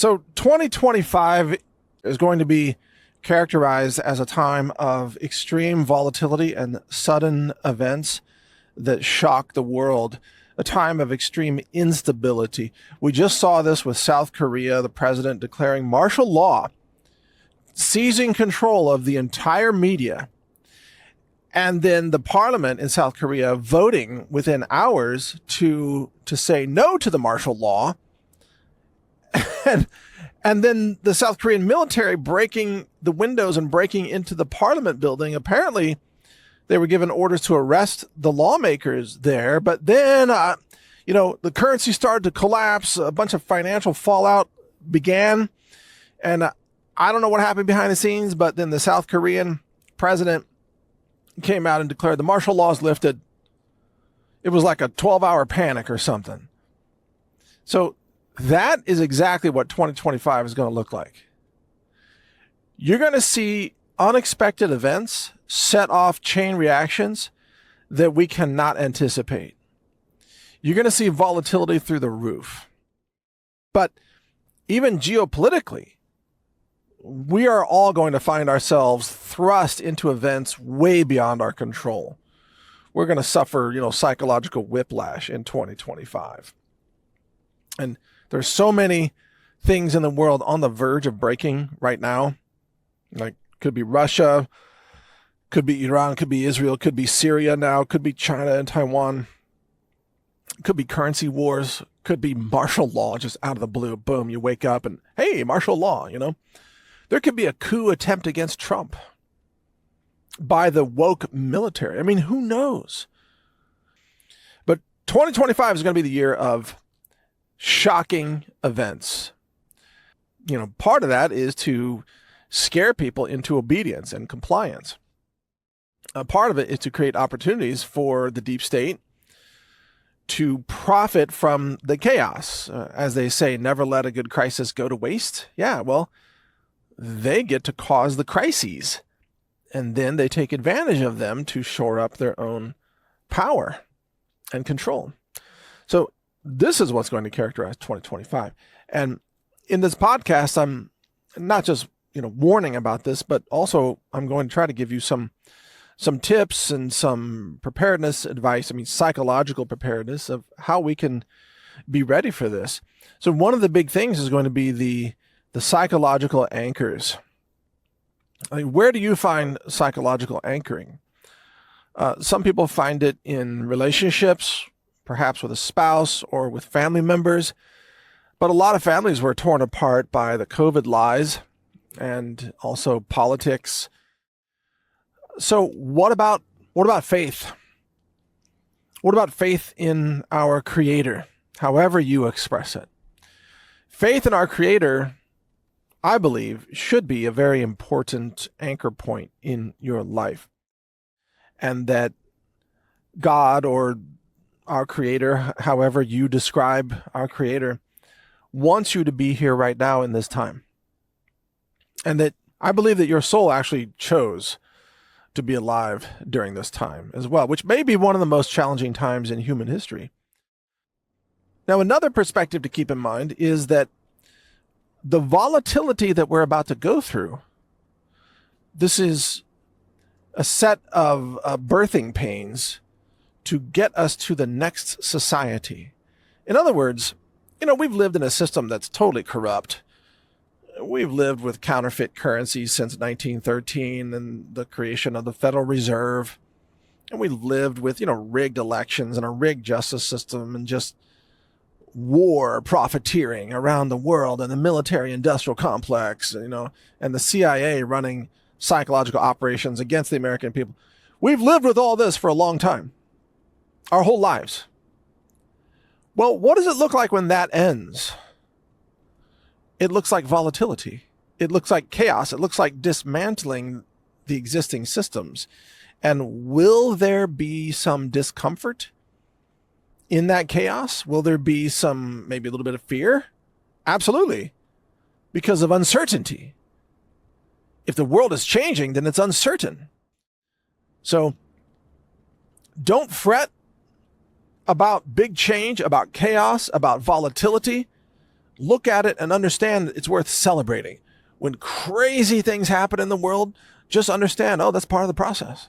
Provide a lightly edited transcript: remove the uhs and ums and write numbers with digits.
So 2025 is going to be characterized as a time of extreme volatility and sudden events that shock the world, a time of extreme instability. We just saw this with South Korea, the president declaring martial law, seizing control of the entire media, and then the parliament in South Korea voting within hours to say no to the martial law. And then the South Korean military breaking the windows and breaking into the parliament building. Apparently, they were given orders to arrest the lawmakers there. But then, the currency started to collapse. A bunch of financial fallout began. And I don't know what happened behind the scenes, but then the South Korean president came out and declared the martial law is lifted. It was like a 12-hour panic or something. So that is exactly what 2025 is going to look like. You're going to see unexpected events set off chain reactions that we cannot anticipate. You're going to see volatility through the roof. But even geopolitically, we are all going to find ourselves thrust into events way beyond our control. We're going to suffer, psychological whiplash in 2025. And there's so many things in the world on the verge of breaking right now. Like, could be Russia, could be Iran, could be Israel, could be Syria now, could be China and Taiwan, could be currency wars, could be martial law just out of the blue. Boom, you wake up and, hey, martial law, There could be a coup attempt against Trump by the woke military. I mean, who knows? But 2025 is going to be the year of shocking events. Part of that is to scare people into obedience and compliance. Part of it is to create opportunities for the deep state to profit from the chaos. As they say, never let a good crisis go to waste. Yeah, well, they get to cause the crises, and then they take advantage of them to shore up their own power and control. So this is what's going to characterize 2025. And in this podcast, I'm not just, warning about this, but also I'm going to try to give you some tips and some preparedness advice. Psychological preparedness of how we can be ready for this. So one of the big things is going to be the psychological anchors. Where do you find psychological anchoring? Some people find it in relationships, perhaps with a spouse or with family members. But a lot of families were torn apart by the COVID lies and also politics. So what about faith? What about faith in our Creator, however you express it? Faith in our Creator, I believe, should be a very important anchor point in your life. And that God, or our Creator, however you describe our Creator, wants you to be here right now in this time. And that I believe that your soul actually chose to be alive during this time as well, which may be one of the most challenging times in human history. Now, another perspective to keep in mind is that the volatility that we're about to go through, this is a set of birthing pains to get us to the next society. In other words, we've lived in a system that's totally corrupt. We've lived with counterfeit currencies since 1913 and the creation of the Federal Reserve. And we've lived with, rigged elections and a rigged justice system and just war profiteering around the world, and the military industrial complex, and the CIA running psychological operations against the American people. We've lived with all this for a long time, our whole lives. Well, what does it look like when that ends? It looks like volatility. It looks like chaos. It looks like dismantling the existing systems. And will there be some discomfort in that chaos? Will there be maybe a little bit of fear? Absolutely. Because of uncertainty. If the world is changing, then it's uncertain. So don't fret about big change, about chaos, about volatility. look at it and understand it's worth celebrating. When crazy things happen in the world, just understand, oh, that's part of the process.